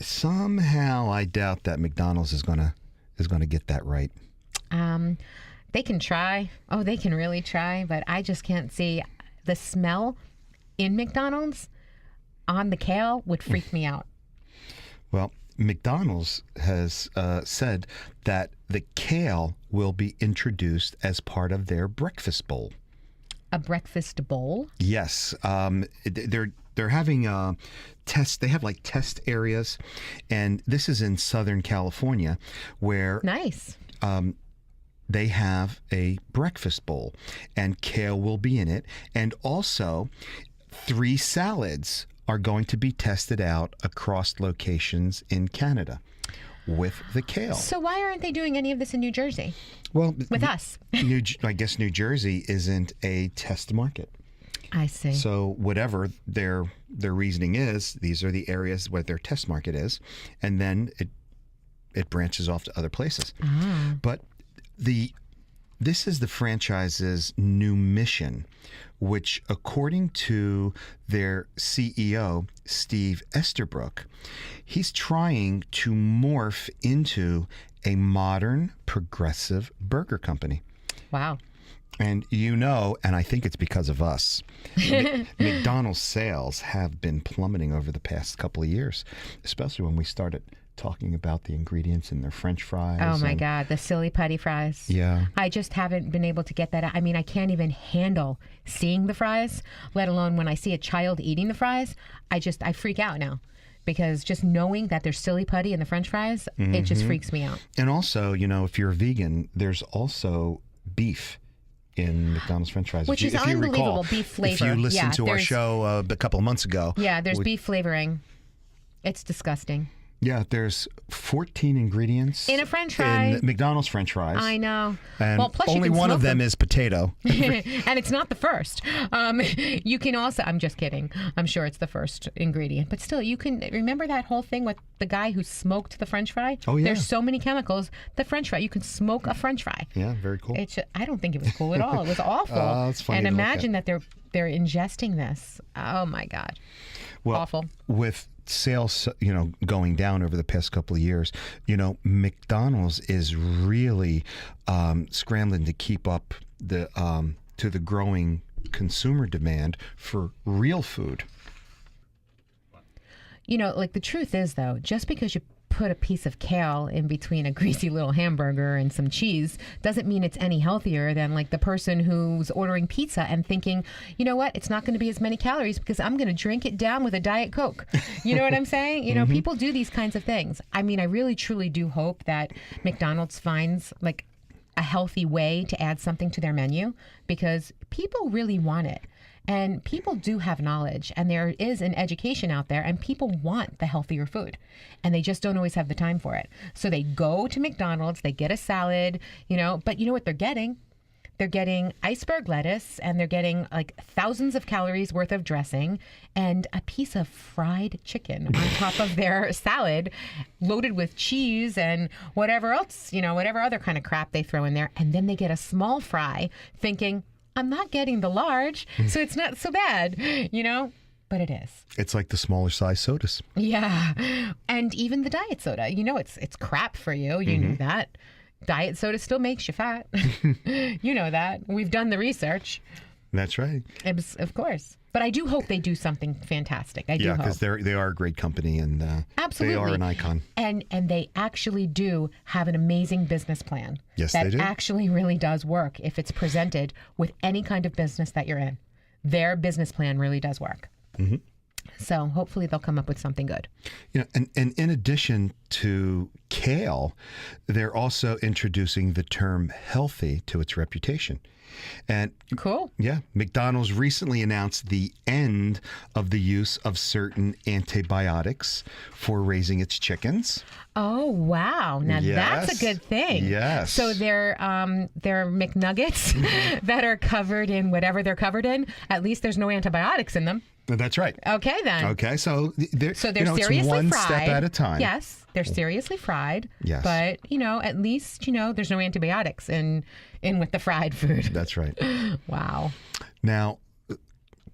somehow I doubt that McDonald's is gonna get that right. They can try. Oh, they can really try, but I just can't see the smell in McDonald's on the kale would freak me out. Well, McDonald's has said that the kale will be introduced as part of their breakfast bowl. A breakfast bowl? Yes, they're having tests. They have like test areas, and this is in Southern California, where Nice. they have a breakfast bowl, and kale will be in it, and also 3 salads are going to be tested out across locations in Canada with the kale. So why aren't they doing any of this in New Jersey? Well, With us? I guess New Jersey isn't a test market. I see. So whatever their reasoning is, these are the areas where their test market is, and then it branches off to other places. But this is the franchise's new mission, which, according to their CEO, Steve Easterbrook, he's trying to morph into a modern, progressive burger company. Wow. And and I think it's because of us, McDonald's sales have been plummeting over the past couple of years, especially when we started talking about the ingredients in their French fries. Oh my God, the silly putty fries. Yeah. I just haven't been able to get that. I mean, I can't even handle seeing the fries, let alone when I see a child eating the fries. I freak out now because just knowing that there's silly putty in the French fries, it just freaks me out. And also, if you're a vegan, there's also beef in McDonald's French fries. Which is if you unbelievable, recall, beef flavor. If you listened to our there's- show a couple of months ago. Yeah, there's beef flavoring. It's disgusting. Yeah, there's 14 ingredients In a French fry. in McDonald's French fries. I know. And well, plus only you can one of smoke them is potato. and it's not the first. You can also, I'm just kidding. I'm sure it's the first ingredient. But still, you can remember that whole thing with the guy who smoked the French fry? Oh, yeah. There's so many chemicals. The French fry, you can smoke a French fry. Yeah, very cool. I don't think it was cool at all. It was awful. It's funny and to look imagine that they're ingesting this. Oh my God. Well, Awful. With sales, going down over the past couple of years, McDonald's is really scrambling to keep up to the growing consumer demand for real food. Like the truth is, though, just because you put a piece of kale in between a greasy little hamburger and some cheese doesn't mean it's any healthier than like the person who's ordering pizza and thinking, you know what, it's not going to be as many calories because I'm going to drink it down with a Diet Coke. You know what I'm saying? People do these kinds of things. I mean, I really truly do hope that McDonald's finds like a healthy way to add something to their menu because people really want it. And people do have knowledge, and there is an education out there, and people want the healthier food, and they just don't always have the time for it. So they go to McDonald's, they get a salad, but you know what they're getting? They're getting iceberg lettuce, and they're getting like thousands of calories worth of dressing and a piece of fried chicken on top of their salad, loaded with cheese and whatever else, whatever other kind of crap they throw in there. And then they get a small fry thinking, I'm not getting the large, so it's not so bad, but it is. It's like the smaller size sodas. Yeah. And even the diet soda, it's crap for you. You know that. Diet soda still makes you fat. You know that. We've done the research. That's right. Of course. But I do hope they do something fantastic. I do Yeah, hope. because they are a great company, and Absolutely. they are an icon. And they actually do have an amazing business plan. Yes, that they do. actually really does work if it's presented with any kind of business that you're in. Their business plan really does work. Mm-hmm. So hopefully they'll come up with something good. And in addition to kale, they're also introducing the term healthy to its reputation. And Cool. yeah, McDonald's recently announced the end of the use of certain antibiotics for raising its chickens. Oh, wow. Now that's a good thing. Yes. So they're McNuggets that are covered in whatever they're covered in. At least there's no antibiotics in them. That's right. Okay, then. Okay, so they're seriously it's one fried. step at a time. Yes, they're seriously fried. Yes. But, at least, there's no antibiotics in with the fried food. That's right. Wow. Now,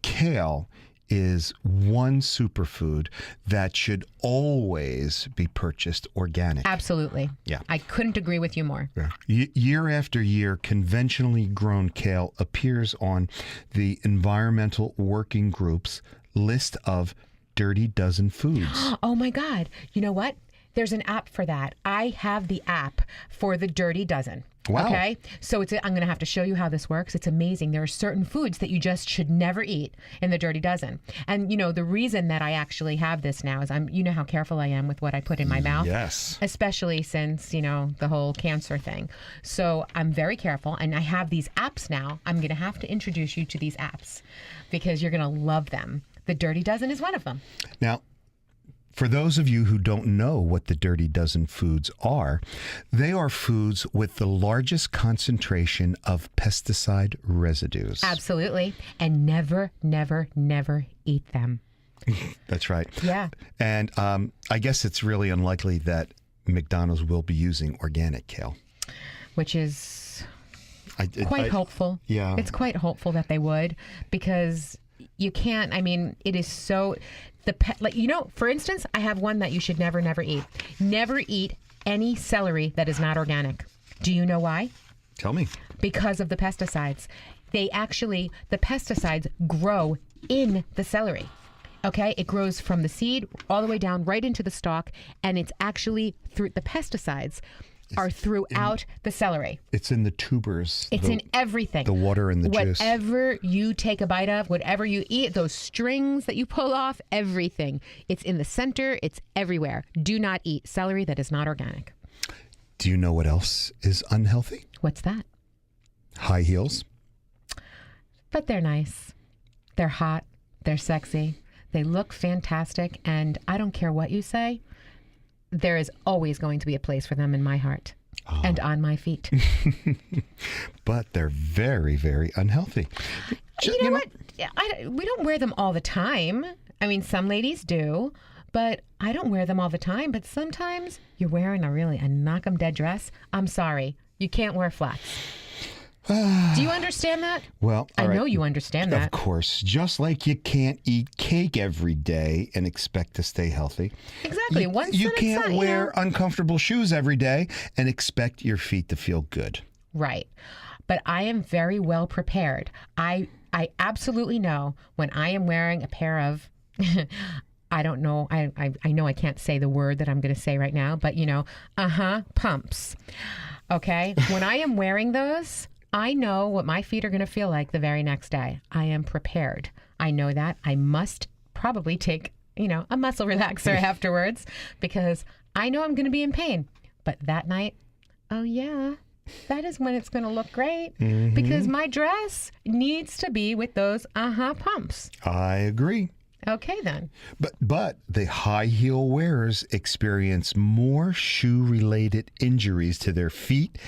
kale is one superfood that should always be purchased organic. Absolutely. Yeah. I couldn't agree with you more. Year after year, conventionally grown kale appears on the Environmental Working Group's list of Dirty Dozen foods. Oh, my God. You know what? There's an app for that. I have the app for the Dirty Dozen. Wow. Okay. So I'm going to have to show you how this works. It's amazing. There are certain foods that you just should never eat in the Dirty Dozen. And, the reason that I actually have this now is how careful I am with what I put in my mouth. Yes. Especially since, the whole cancer thing. So I'm very careful. And I have these apps now. I'm going to have to introduce you to these apps because you're going to love them. The Dirty Dozen is one of them. Now, for those of you who don't know what the Dirty Dozen foods are, they are foods with the largest concentration of pesticide residues. Absolutely. And never, never, never eat them. That's right. Yeah. And I guess it's really unlikely that McDonald's will be using organic kale. Which is Quite hopeful. Yeah. It's quite hopeful that they would because you can't, it is so... for instance, I have one that you should never, never eat. Never eat any celery that is not organic. Do you know why? Tell me. Because of the pesticides. The pesticides grow in the celery. Okay? It grows from the seed all the way down right into the stalk, and it's actually through the pesticides are throughout the celery. It's in the tubers. It's in everything. The water and the juice. Whatever you take a bite of, whatever you eat, those strings that you pull off, everything. It's in the center. It's everywhere. Do not eat celery that is not organic. Do you know what else is unhealthy? What's that? High heels. But they're nice. They're hot. They're sexy. They look fantastic. And I don't care what you say. there is always going to be a place for them in my heart and on my feet. But they're very, very unhealthy. You know what? We don't wear them all the time. I mean, some ladies do, but I don't wear them all the time. But sometimes you're wearing a knock 'em dead dress. I'm sorry. You can't wear flats. Do you understand that? Well, I know you understand that. Of course. Just like you can't eat cake every day and expect to stay healthy. Exactly. You can't wear uncomfortable shoes every day and expect your feet to feel good. Right. But I am very well prepared. I absolutely know when I am wearing a pair of, I don't know, I know I can't say the word that I'm going to say right now, but pumps. Okay? When I am wearing those, I know what my feet are going to feel like the very next day. I am prepared. I know that. I must probably take, a muscle relaxer afterwards because I know I'm going to be in pain. But that night, oh yeah, that is when it's going to look great because my dress needs to be with those pumps. I agree. Okay, then. But the high heel wearers experience more shoe-related injuries to their feet,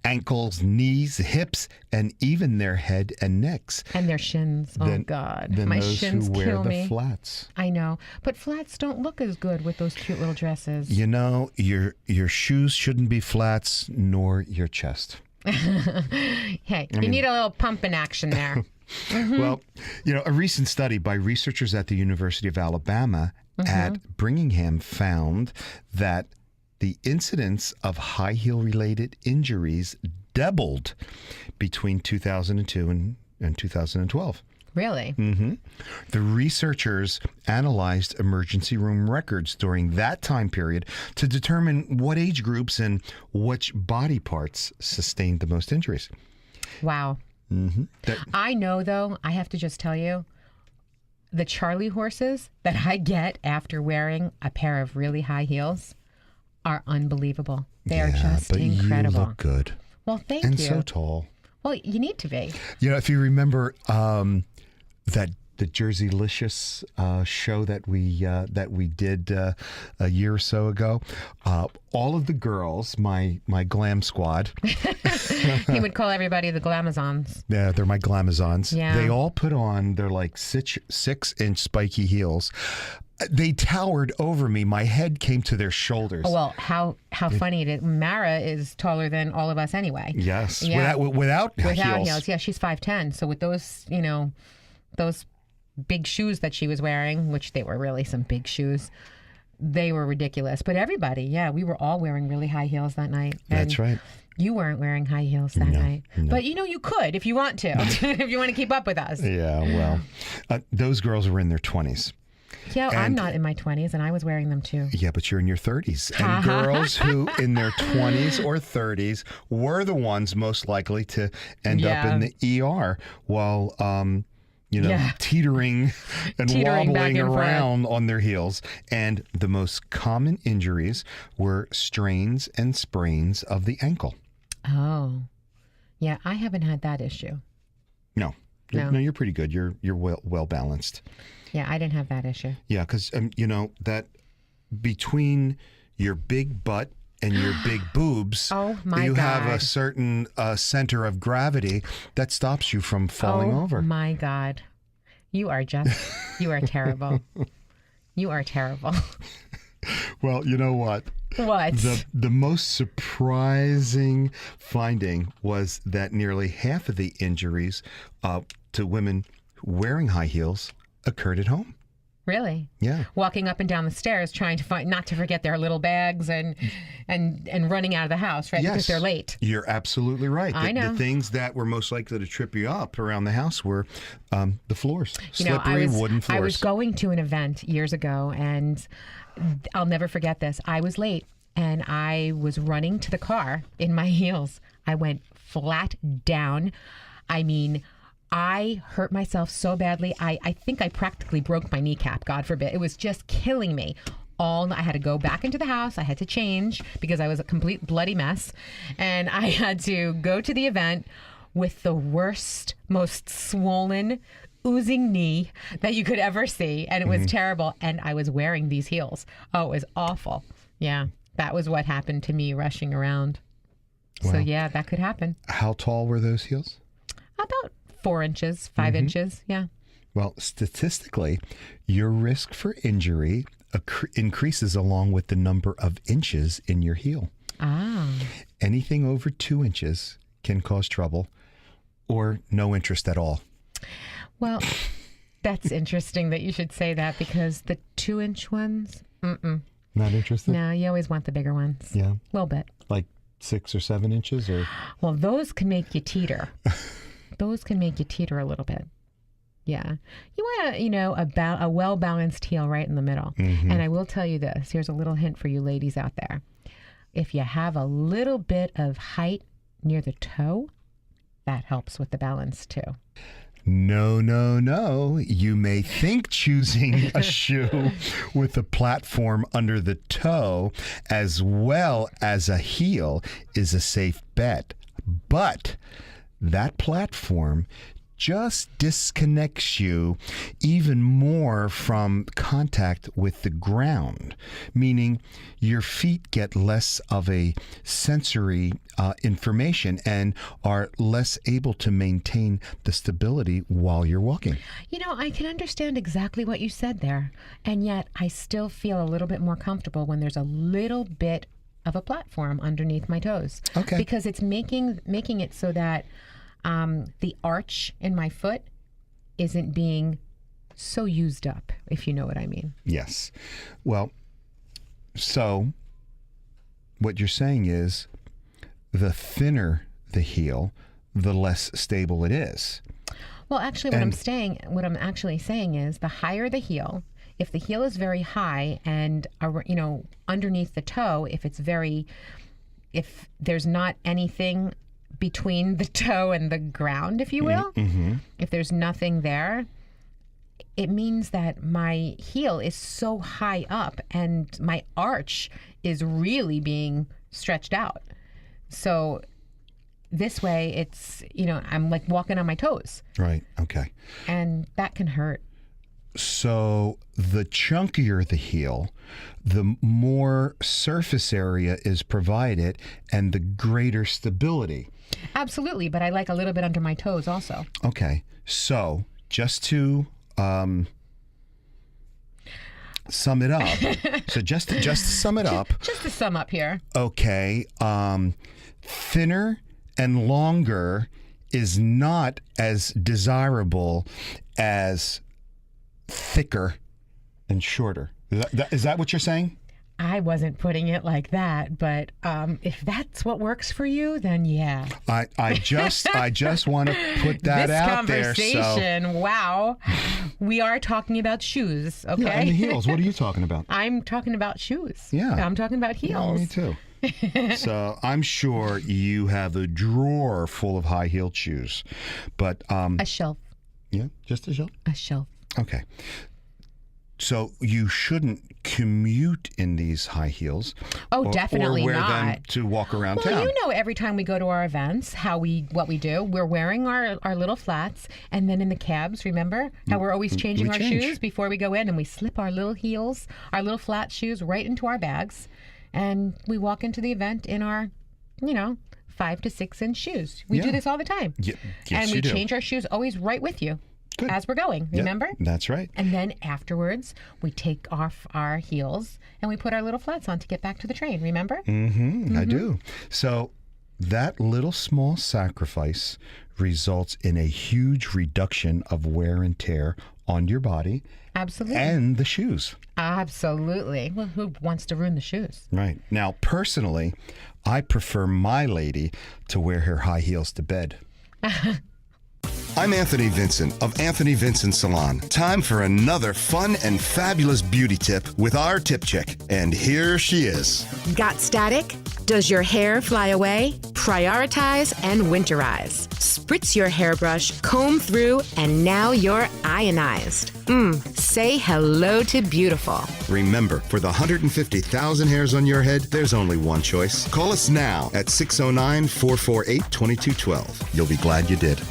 ankles, knees, hips, and even their head and necks. And their shins. Oh, God. Than My those shins who wear kill the me. flats. I know. But flats don't look as good with those cute little dresses. Your shoes shouldn't be flats, nor your chest. Hey, you need a little pumping action there. Well, a recent study by researchers at the University of Alabama at Birmingham found that the incidence of high heel related injuries doubled between 2002 and 2012. Really? The researchers analyzed emergency room records during that time period to determine what age groups and which body parts sustained the most injuries. Wow. I know, though, I have to just tell you, the Charlie horses that I get after wearing a pair of really high heels are unbelievable. They are just incredible. You look good. Well, thank and you. so tall. Well, you need to be. If you remember the Jerseylicious show that we did a year or so ago, all of the girls, my glam squad. He would call everybody the Glamazons. Yeah, they're my Glamazons. Yeah. They all put on their 6-inch spiky heels. They towered over me. My head came to their shoulders. Oh, well, how funny it is. Mara is taller than all of us anyway. Yes. Yeah. Without heels. heels. Yeah, she's 5'10". So with those, those big shoes that she was wearing, which they were really some big shoes, they were ridiculous. But everybody, we were all wearing really high heels that night. That's right. You weren't wearing high heels that night. No. But, you could if you want to, if you want to keep up with us. Yeah, well, those girls were in their 20s. Yeah, I'm not in my 20s, and I was wearing them too. Yeah, but you're in your 30s. And girls who in their 20s or 30s were the ones most likely to end up in the ER while, teetering and wobbling around on their heels. And the most common injuries were strains and sprains of the ankle. Oh, yeah, I haven't had that issue. No. You're pretty good. You're well balanced. Yeah, I didn't have that issue. Yeah, because that between your big butt and your big boobs, you have a certain center of gravity that stops you from falling over. Oh my God, you are terrible. You are terrible. Well, you know what? What? The most surprising finding was that nearly half of the injuries to women wearing high heels occurred at home. Really? Yeah. Walking up and down the stairs trying to not to forget their little bags and running out of the house, right? Yes. Because they're late. You're absolutely right. I know. The things that were most likely to trip you up around the house were the floors. Slippery wooden floors. I was going to an event years ago, and I'll never forget this. I was late, and I was running to the car in my heels. I went flat down. I mean, I hurt myself so badly. I think I practically broke my kneecap, God forbid. It was just killing me. I had to go back into the house. I had to change because I was a complete bloody mess. And I had to go to the event with the worst, most swollen, oozing knee that you could ever see. And it was terrible. And I was wearing these heels. Oh, it was awful. Yeah. That was what happened to me rushing around. So Wow. yeah, that could happen. How tall were those heels? About 4 inches, 5 inches. Yeah. Well, statistically, your risk for injury increases along with the number of inches in your heel. Ah. Anything over 2 inches can cause trouble or no interest at all. Well, that's interesting that you should say that, because the 2-inch ones, Not interested? no, you always want the bigger ones. Yeah. A little bit. Like 6 or 7 inches or? Well, those can make you teeter. Those can make you teeter a little bit. Yeah. You want a well-balanced heel right in the middle. Mm-hmm. And I will tell you this. Here's a little hint for you ladies out there. If you have a little bit of height near the toe, that helps with the balance too. No, no, no. You may think choosing a shoe with a platform under the toe as well as a heel is a safe bet. But that platform just disconnects you even more from contact with the ground, meaning your feet get less of a sensory information and are less able to maintain the stability while you're walking. I can understand exactly what you said there, and yet I still feel a little bit more comfortable when there's a little bit of a platform underneath my toes. Okay. Because it's making it so that the arch in my foot isn't being so used up, if you know what I mean. Yes. Well, so what you're saying is the thinner the heel, the less stable it is. Well, actually, what I'm actually saying is the higher the heel, if the heel is very high and underneath the toe, if there's not anything between the toe and the ground, if you will, if there's nothing there, it means that my heel is so high up and my arch is really being stretched out. So this way it's, I'm like walking on my toes. Right. Okay. And that can hurt. So the chunkier the heel, the more surface area is provided and the greater stability. Absolutely, but I like a little bit under my toes also. Okay. So just to sum it up. So just to sum it up. Just to sum up here. Okay. Thinner and longer is not as desirable as thicker and shorter. Is that what you're saying? I wasn't putting it like that, but if that's what works for you, then yeah. I just want to put that out there. This conversation, wow. We are talking about shoes, okay? Yeah, and the heels. What are you talking about? I'm talking about shoes. Yeah. I'm talking about heels. Yeah, me too. So I'm sure you have a drawer full of high-heeled shoes, but A shelf. yeah, just a shelf. A shelf. Okay. So you shouldn't commute in these high heels. Oh, definitely or wear not. them to walk around Well, town. every time we go to our events, what we do, we're wearing our little flats, and then in the cabs, remember how we're always changing our change. shoes before we go in, and we slip our little heels, our little flat shoes right into our bags, and we walk into the event in our, 5 to 6 inch shoes. We do Yeah. this all the time. Yes, and we you do. change our shoes always right with you Good. as we're going, Yeah, remember? that's right. And then afterwards, we take off our heels and we put our little flats on to get back to the train, remember? I do. So that little small sacrifice results in a huge reduction of wear and tear on your body Absolutely. and the shoes. Absolutely. Well, who wants to ruin the shoes? Right. Now, personally, I prefer my lady to wear her high heels to bed. I'm Anthony Vincent of Anthony Vincent Salon. Time for another fun and fabulous beauty tip with our tip chick. And here she is. Got static? Does your hair fly away? Prioritize and winterize. Spritz your hairbrush, comb through, and now you're ionized. Say hello to beautiful. Remember, for the 150,000 hairs on your head, there's only one choice. Call us now at 609-448-2212. You'll be glad you did.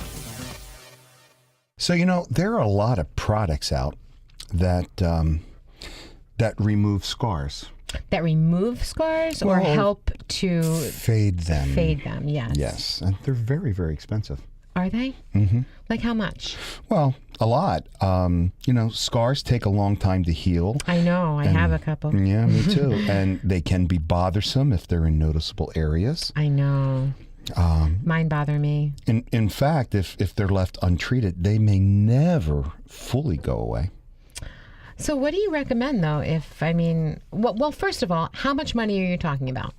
So, there are a lot of products out that that remove scars. That remove scars or Well, help to Fade them. fade them? Yes. Yes, and they're very, very expensive. Are they? Mm-hmm. Like how much? Well, a lot. Scars take a long time to heal. I know. I have a couple. Yeah, me too. And they can be bothersome if they're in noticeable areas. I know. Mine bother me. In fact, if they're left untreated, they may never fully go away. So what do you recommend, though? Well, first of all, how much money are you talking about?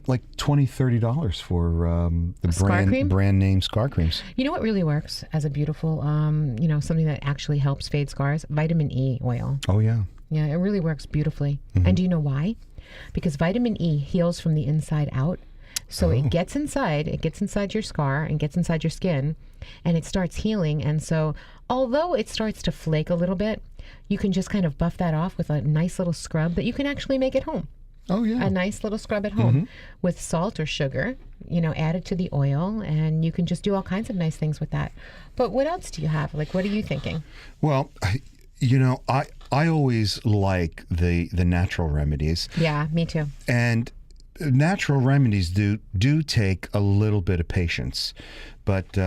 Like $20, $30 for the Scar cream? brand name scar creams. You know what really works as a beautiful, something that actually helps fade scars? Vitamin E oil. Oh, yeah. Yeah, it really works beautifully. And do you know why? Because vitamin E heals from the inside out. So it gets inside your scar and gets inside your skin, and it starts healing. And so although it starts to flake a little bit, you can just kind of buff that off with a nice little scrub that you can actually make at home. Oh, yeah. A nice little scrub at home with salt or sugar, added to the oil, and you can just do all kinds of nice things with that. But what else do you have? Like, what are you thinking? Well, I always like the natural remedies. Yeah, me too. And natural remedies do take a little bit of patience, but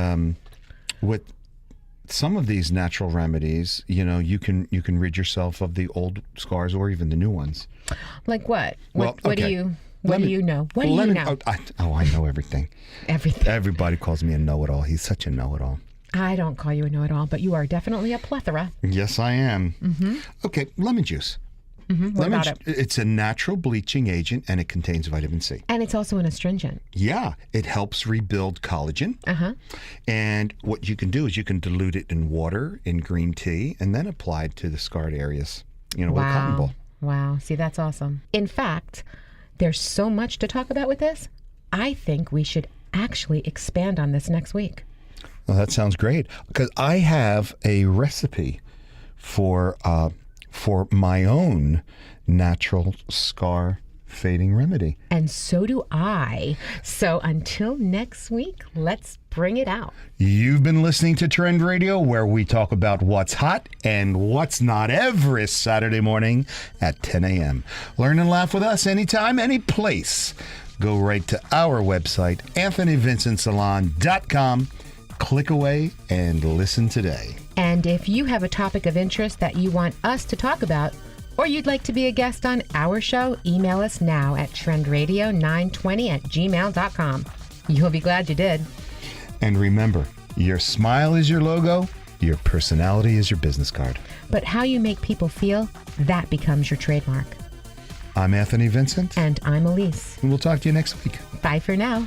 with some of these natural remedies, you can rid yourself of the old scars or even the new ones. Like what? Well, what do you know? What do you know? I know everything. Everything. Everybody calls me a know-it-all. He's such a know-it-all. I don't call you a know-it-all, but you are definitely a plethora. Yes, I am. Mm-hmm. Okay, lemon juice. What about it? It's a natural bleaching agent, and it contains vitamin C. And it's also an astringent. Yeah, it helps rebuild collagen. And what you can do is you can dilute it in water, in green tea, and then apply it to the scarred areas, with a cotton ball. Wow. See, that's awesome. In fact, there's so much to talk about with this. I think we should actually expand on this next week. Well, that sounds great, because I have a recipe for my own natural scar fading remedy. And so do I. So until next week, let's bring it out. You've been listening to Trend Radio, where we talk about what's hot and what's not every Saturday morning at 10 a.m. Learn and laugh with us anytime, any place. Go right to our website, AnthonyVincentSalon.com. Click away and listen today. And if you have a topic of interest that you want us to talk about, or you'd like to be a guest on our show, email us now at trendradio920@gmail.com. You'll be glad you did. And remember, your smile is your logo, your personality is your business card. But how you make people feel, that becomes your trademark. I'm Anthony Vincent. And I'm Elise. And we'll talk to you next week. Bye for now.